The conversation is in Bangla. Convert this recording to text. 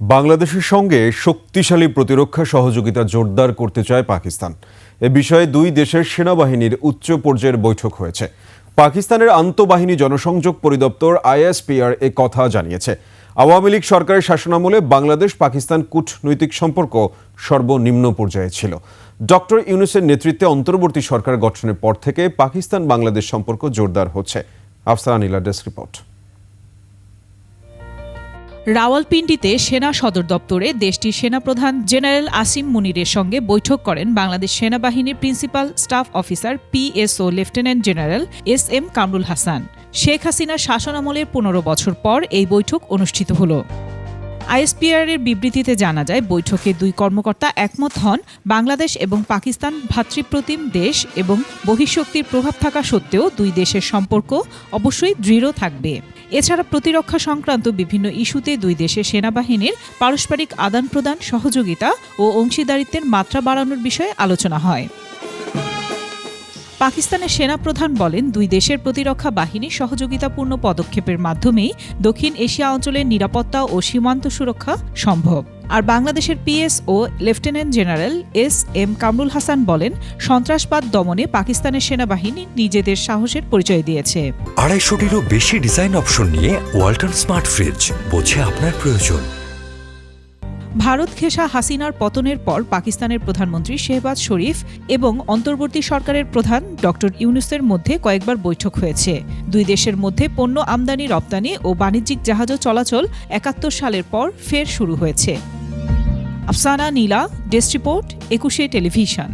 বাংলাদেশের সঙ্গে শক্তিশালী প্রতিরক্ষা সহযোগিতা জোরদার করতে চায় পাকিস্তান। এ বিষয়ে দুই দেশের সেনাবাহিনীর উচ্চ পর্যায়ের বৈঠক হয়েছে। পাকিস্তানের আন্তঃবাহিনী জনসংযোগ পরিদপ্তর ISPR এ কথা জানিয়েছে। আওয়ামী লীগ সরকারের শাসনামলে বাংলাদেশ পাকিস্তান কূটনৈতিক সম্পর্ক সর্বনিম্ন পর্যায়ে ছিল। ডক্টর ইউনূসের নেতৃত্বে অন্তর্বর্তী সরকার গঠনের পর থেকে পাকিস্তান বাংলাদেশ সম্পর্ক জোরদার হচ্ছে। আফসানা নীলা ডেস্ক রিপোর্ট। রাওয়ালপিন্ডিতে সেনা সদর দপ্তরে দেশটির সেনাপ্রধান জেনারেল আসিম মুনিরের সঙ্গে বৈঠক করেন বাংলাদেশ সেনাবাহিনীর principal staff officer PSO lieutenant general SM Kamrul Hasan. Sheikh হাসিনার শাসনামলের 15 বছর পর এই বৈঠক অনুষ্ঠিত হলো। ISPR এর বিবৃতিতে জানা যায়, বৈঠকে দুই কর্মকর্তা একমত হন বাংলাদেশ এবং পাকিস্তান ভ্রাতৃপ্রতিম দেশ এবং বহিঃশক্তির প্রভাব থাকা সত্ত্বেও দুই দেশের সম্পর্ক অবশ্যই দৃঢ় থাকবে। এছাড়া প্রতিরক্ষা সংক্রান্ত বিভিন্ন ইস্যুতে দুই দেশের সেনাবাহিনীর পারস্পরিক আদান প্রদান, সহযোগিতা ও অংশীদারিত্বের মাত্রা বাড়ানোর বিষয়ে আলোচনা হয়। পাকিস্তানের সেনাপ্রধান বলেন, দুই দেশের প্রতিরক্ষা বাহিনীর সহযোগিতাপূর্ণ পদক্ষেপের মাধ্যমেই দক্ষিণ এশিয়া অঞ্চলের নিরাপত্তা ও সীমান্ত সুরক্ষা সম্ভব। আর বাংলাদেশের PSO lieutenant general SM Kamrul Hasan বলেন, সন্ত্রাসবাদ দমনে পাকিস্তানের সেনাবাহিনী নিজেদের সাহসের পরিচয় দিয়েছে। 250টিরও বেশি ডিজাইন অপশন নিয়ে ওয়ালটন স্মার্ট ফ্রিজ, বোঝে আপনার প্রয়োজন। ভারত ঘেঁষা হাসিনার পতনের পর পাকিস্তানের প্রধানমন্ত্রী শেহবাজ শরীফ এবং অন্তর্বর্তী সরকারের প্রধান ডক্টর ইউনূসের মধ্যে কয়েকবার বৈঠক হয়েছে। দুই দেশের মধ্যে পণ্য আমদানি রপ্তানি ও বাণিজ্যিক জাহাজ চলাচল 71 সালের পর ফের শুরু হয়েছে। আফসানা নীলা, ডেস্ক রিপোর্ট, 21 টেলিভিশন।